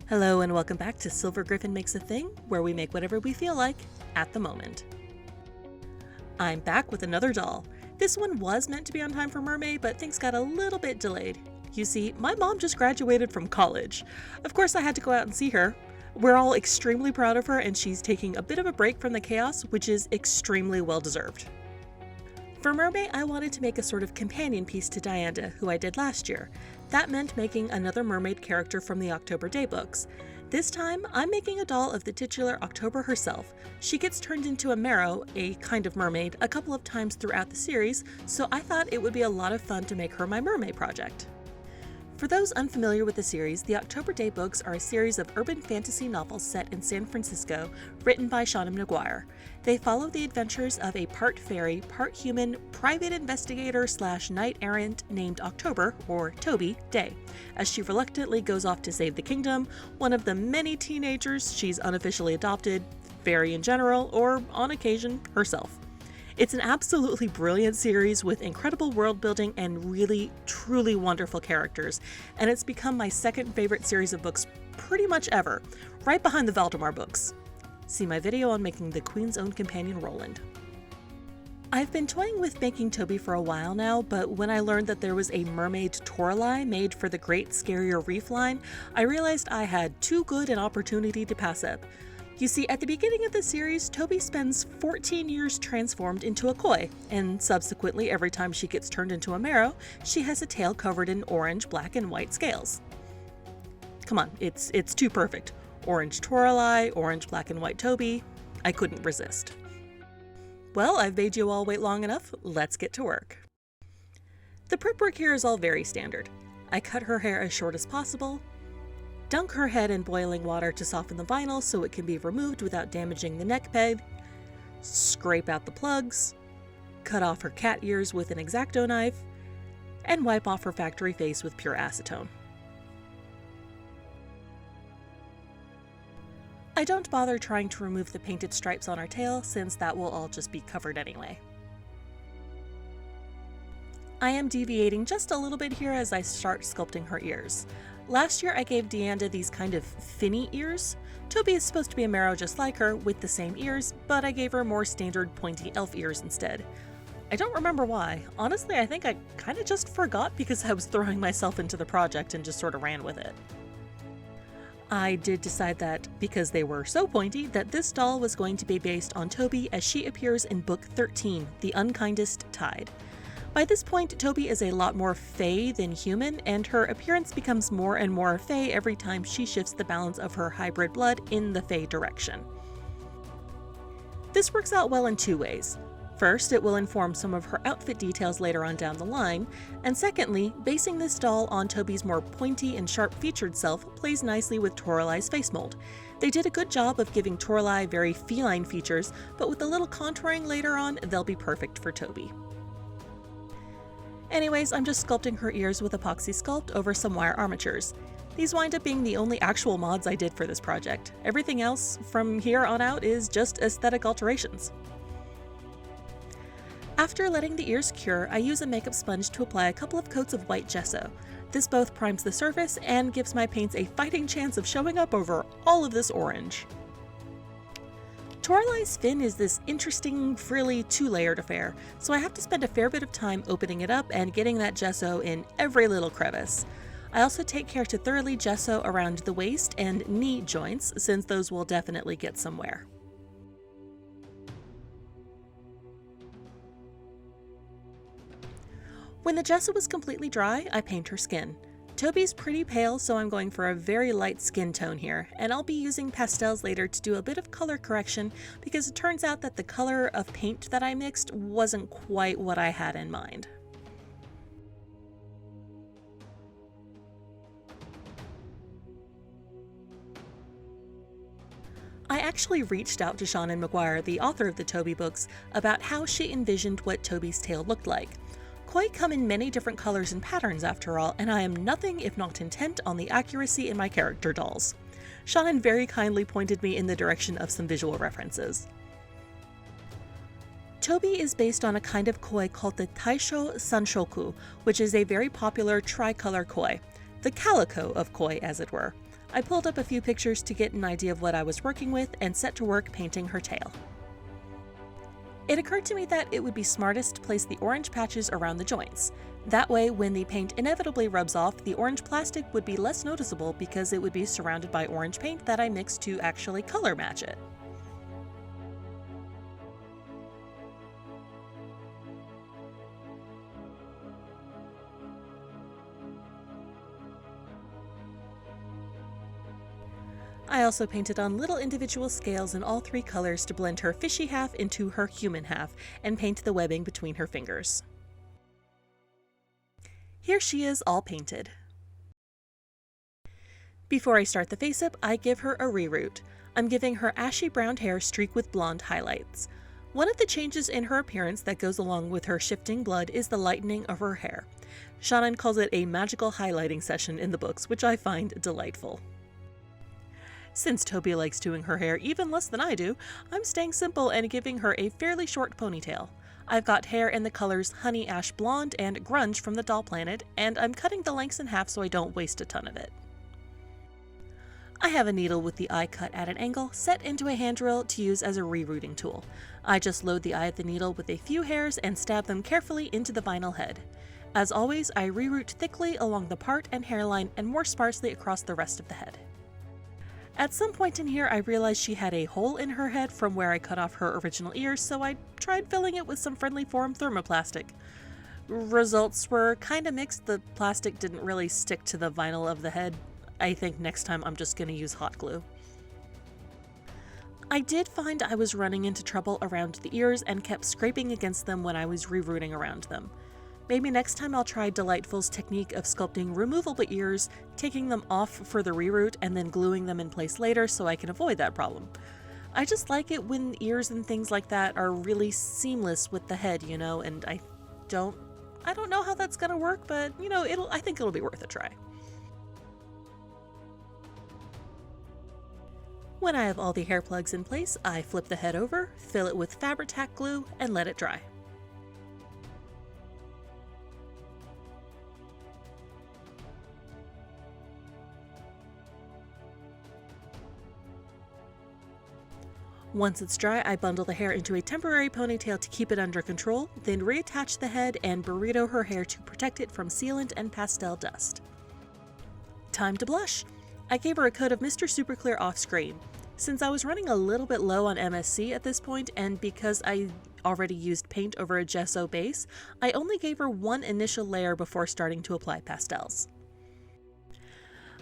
Hello and welcome back to Silver Griffin Makes a Thing, where we make whatever we feel like at the moment. I'm back with another doll. This one was meant to be on time for Mermay, but things got a little bit delayed. You see, my mom just graduated from college. Of course, I had to go out and see her. We're all extremely proud of her, and she's taking a bit of a break from the chaos, which is extremely well deserved. For Mermay, I wanted to make a sort of companion piece to Diana, who I did last year. That meant making another mermaid character from the October Daye books. This time, I'm making a doll of the titular October herself. She gets turned into a Merrow, a kind of mermaid, a couple of times throughout the series, so I thought it would be a lot of fun to make her my Mermay project. For those unfamiliar with the series, the October Daye books are a series of urban fantasy novels set in San Francisco, written by Seanan McGuire. They follow the adventures of a part fairy, part human, private investigator / knight errant named October, or Toby, Daye, as she reluctantly goes off to save the kingdom, one of the many teenagers she's unofficially adopted, fairy in general, or on occasion, herself. It's an absolutely brilliant series with incredible world building and really, truly wonderful characters, and it's become my second favorite series of books pretty much ever, right behind the Valdemar books. See my video on making the Queen's Own companion Roland. I've been toying with making Toby for a while now, but when I learned that there was a mermaid Toralei made for the Great Scarier Reef line, I realized I had too good an opportunity to pass up. You see, at the beginning of the series, Toby spends 14 years transformed into a koi, and subsequently every time she gets turned into a Merrow, she has a tail covered in orange, black, and white scales. Come on, it's too perfect. Orange Toralei, orange, black, and white Toby. I couldn't resist. Well, I've made you all wait long enough, let's get to work. The prep work here is all very standard. I cut her hair as short as possible, dunk her head in boiling water to soften the vinyl so it can be removed without damaging the neck peg, scrape out the plugs, cut off her cat ears with an X-Acto knife, and wipe off her factory face with pure acetone. I don't bother trying to remove the painted stripes on her tail since that will all just be covered anyway. I am deviating just a little bit here as I start sculpting her ears. Last year I gave Deanda these kind of finny ears. Toby is supposed to be a Merrow just like her, with the same ears, but I gave her more standard pointy elf ears instead. I don't remember why. Honestly, I think I kinda just forgot because I was throwing myself into the project and just sort of ran with it. I did decide that, because they were so pointy, that this doll was going to be based on Toby as she appears in book 13, The Unkindest Tide. By this point, Toby is a lot more fae than human, and her appearance becomes more and more fae every time she shifts the balance of her hybrid blood in the fae direction. This works out well in two ways. First, it will inform some of her outfit details later on down the line, and secondly, basing this doll on Toby's more pointy and sharp-featured self plays nicely with Toralei's face mold. They did a good job of giving Toralei very feline features, but with a little contouring later on, they'll be perfect for Toby. Anyways, I'm just sculpting her ears with Apoxie Sculpt over some wire armatures. These wind up being the only actual mods I did for this project. Everything else from here on out is just aesthetic alterations. After letting the ears cure, I use a makeup sponge to apply a couple of coats of white gesso. This both primes the surface and gives my paints a fighting chance of showing up over all of this orange. Toralei's fin is this interesting, frilly, two-layered affair, so I have to spend a fair bit of time opening it up and getting that gesso in every little crevice. I also take care to thoroughly gesso around the waist and knee joints, since those will definitely get some wear. When the gesso is completely dry, I paint her skin. Toby's pretty pale, so I'm going for a very light skin tone here, and I'll be using pastels later to do a bit of color correction because it turns out that the color of paint that I mixed wasn't quite what I had in mind. I actually reached out to Seanan McGuire, the author of the Toby books, about how she envisioned what Toby's tail looked like. Koi come in many different colors and patterns after all, and I am nothing if not intent on the accuracy in my character dolls. Seanan very kindly pointed me in the direction of some visual references. Toby is based on a kind of koi called the Taisho Sanshoku, which is a very popular tricolor koi, the calico of koi as it were. I pulled up a few pictures to get an idea of what I was working with and set to work painting her tail. It occurred to me that it would be smartest to place the orange patches around the joints. That way, when the paint inevitably rubs off, the orange plastic would be less noticeable because it would be surrounded by orange paint that I mixed to actually color match it. I also painted on little individual scales in all three colors to blend her fishy half into her human half and paint the webbing between her fingers. Here she is all painted. Before I start the face up, I give her a reroot. I'm giving her ashy brown hair streaked with blonde highlights. One of the changes in her appearance that goes along with her shifting blood is the lightening of her hair. Shannon calls it a magical highlighting session in the books, which I find delightful. Since Toby likes doing her hair even less than I do, I'm staying simple and giving her a fairly short ponytail. I've got hair in the colors Honey Ash Blonde and Grunge from the Doll Planet, and I'm cutting the lengths in half so I don't waste a ton of it. I have a needle with the eye cut at an angle set into a hand drill to use as a rerooting tool. I just load the eye of the needle with a few hairs and stab them carefully into the vinyl head. As always, I reroot thickly along the part and hairline and more sparsely across the rest of the head. At some point in here, I realized she had a hole in her head from where I cut off her original ears, so I tried filling it with some friendly form thermoplastic. Results were kinda mixed. The plastic didn't really stick to the vinyl of the head. I think next time I'm just gonna use hot glue. I did find I was running into trouble around the ears and kept scraping against them when I was rerooting around them. Maybe next time I'll try Delightful's technique of sculpting removable ears, taking them off for the reroot, and then gluing them in place later so I can avoid that problem. I just like it when ears and things like that are really seamless with the head, you know, and I don't know how that's gonna work, but you know, I think it'll be worth a try. When I have all the hair plugs in place, I flip the head over, fill it with Fabritac glue, and let it dry. Once it's dry, I bundle the hair into a temporary ponytail to keep it under control, then reattach the head and burrito her hair to protect it from sealant and pastel dust. Time to blush! I gave her a coat of Mr. Super Clear off screen. Since I was running a little bit low on MSC at this point, and because I already used paint over a gesso base, I only gave her one initial layer before starting to apply pastels.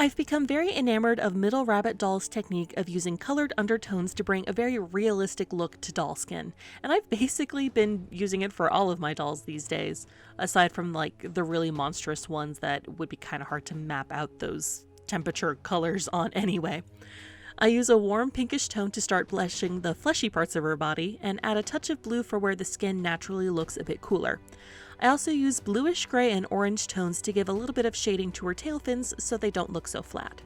I've become very enamored of Middle Rabbit Doll's technique of using colored undertones to bring a very realistic look to doll skin, and I've basically been using it for all of my dolls these days, aside from like the really monstrous ones that would be kind of hard to map out those temperature colors on anyway. I use a warm pinkish tone to start blushing the fleshy parts of her body, and add a touch of blue for where the skin naturally looks a bit cooler. I also use bluish gray and orange tones to give a little bit of shading to her tail fins so they don't look so flat.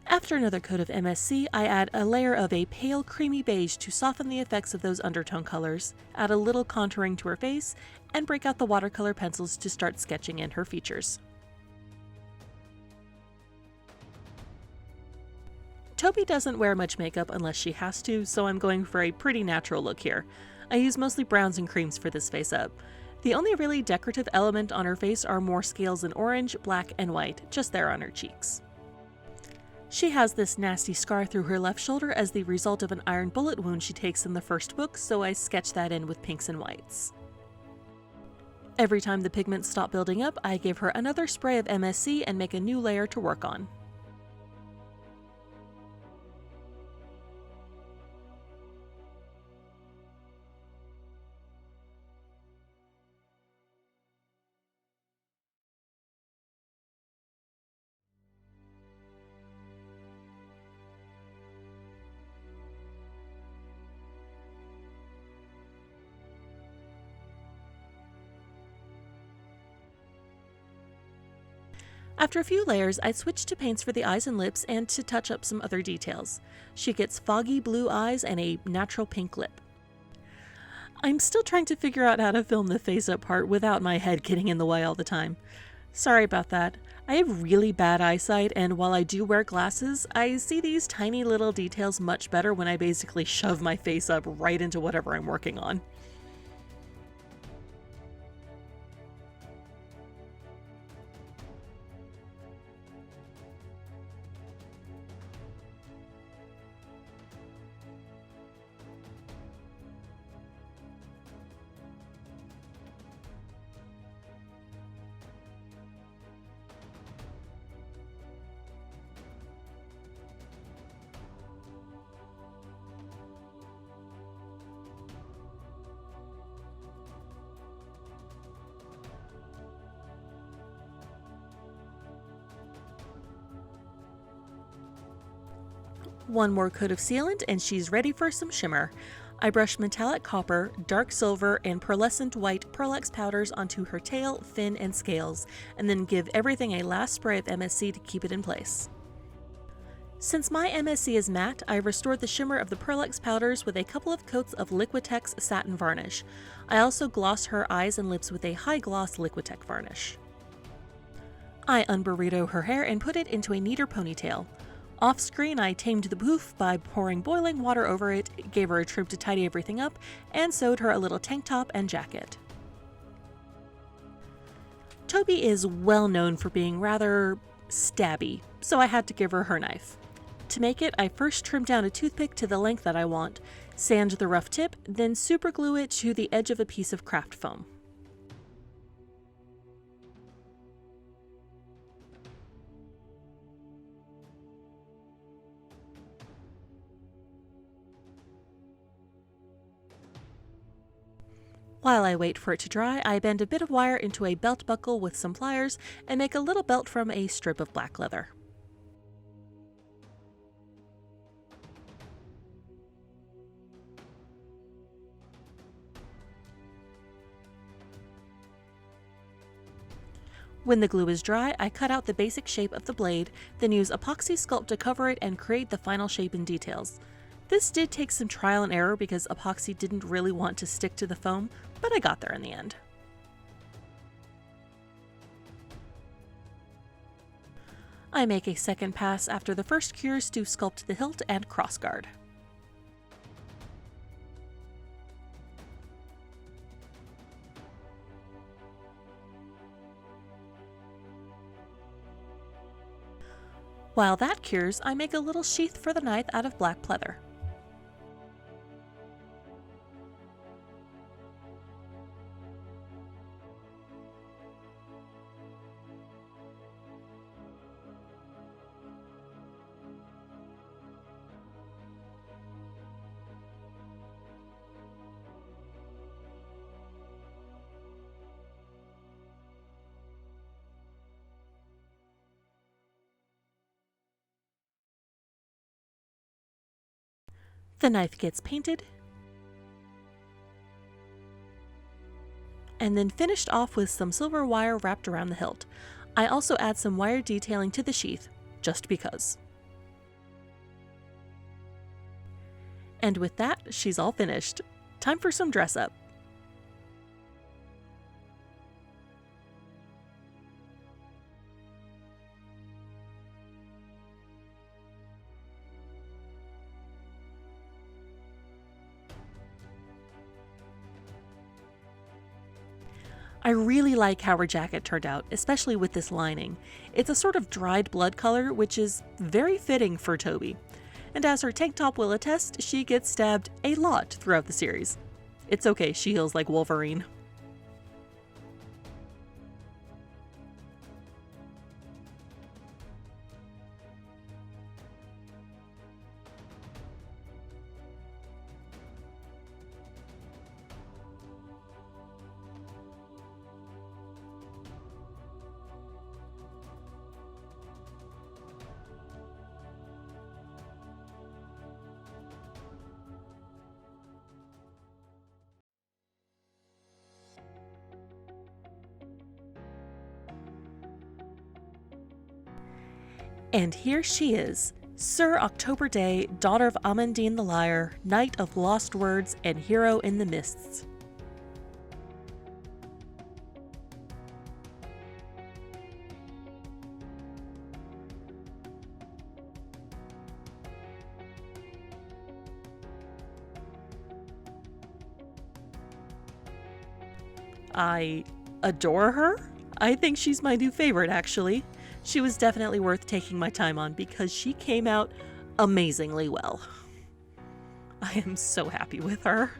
After another coat of MSC, I add a layer of a pale creamy beige to soften the effects of those undertone colors, add a little contouring to her face, and break out the watercolor pencils to start sketching in her features. Toby doesn't wear much makeup unless she has to, so I'm going for a pretty natural look here. I use mostly browns and creams for this face up. The only really decorative element on her face are more scales in orange, black, and white, just there on her cheeks. She has this nasty scar through her left shoulder as the result of an iron bullet wound she takes in the first book, so I sketch that in with pinks and whites. Every time the pigments stop building up, I give her another spray of MSC and make a new layer to work on. After a few layers, I switch to paints for the eyes and lips and to touch up some other details. She gets foggy blue eyes and a natural pink lip. I'm still trying to figure out how to film the face-up part without my head getting in the way all the time. Sorry about that. I have really bad eyesight, and while I do wear glasses, I see these tiny little details much better when I basically shove my face up right into whatever I'm working on. One more coat of sealant and she's ready for some shimmer. I brush metallic copper, dark silver, and pearlescent white Pearlex powders onto her tail, fin, and scales, and then give everything a last spray of MSC to keep it in place. Since my MSC is matte, I restored the shimmer of the Pearlex powders with a couple of coats of Liquitex Satin varnish. I also gloss her eyes and lips with a high gloss Liquitex varnish. I unburrito her hair and put it into a neater ponytail. Off-screen, I tamed the poof by pouring boiling water over it, gave her a trim to tidy everything up, and sewed her a little tank top and jacket. Toby is well known for being rather stabby, so I had to give her her knife. To make it, I first trim down a toothpick to the length that I want, sand the rough tip, then superglue it to the edge of a piece of craft foam. While I wait for it to dry, I bend a bit of wire into a belt buckle with some pliers and make a little belt from a strip of black leather. When the glue is dry, I cut out the basic shape of the blade, then use Apoxie Sculpt to cover it and create the final shape and details. This did take some trial and error because epoxy didn't really want to stick to the foam, but I got there in the end. I make a second pass after the first cures to sculpt the hilt and crossguard. While that cures, I make a little sheath for the knife out of black pleather. The knife gets painted, and then finished off with some silver wire wrapped around the hilt. I also add some wire detailing to the sheath, just because. And with that, she's all finished. Time for some dress up. I really like how her jacket turned out, especially with this lining. It's a sort of dried blood color, which is very fitting for Toby. And as her tank top will attest, she gets stabbed a lot throughout the series. It's okay, she heals like Wolverine. And here she is, Sir October Daye, daughter of Amandine the Liar, Knight of Lost Words, and Hero in the Mists. I adore her. I think she's my new favorite, actually. She was definitely worth taking my time on because she came out amazingly well. I am so happy with her.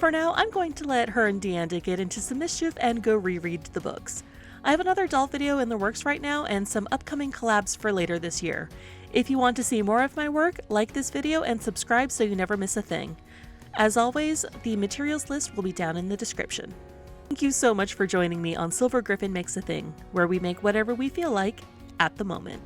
For now, I'm going to let her and Deanda get into some mischief and go reread the books. I have another doll video in the works right now and some upcoming collabs for later this year. If you want to see more of my work, like this video and subscribe so you never miss a thing. As always, the materials list will be down in the description. Thank you so much for joining me on Silver Griffin Makes a Thing, where we make whatever we feel like at the moment.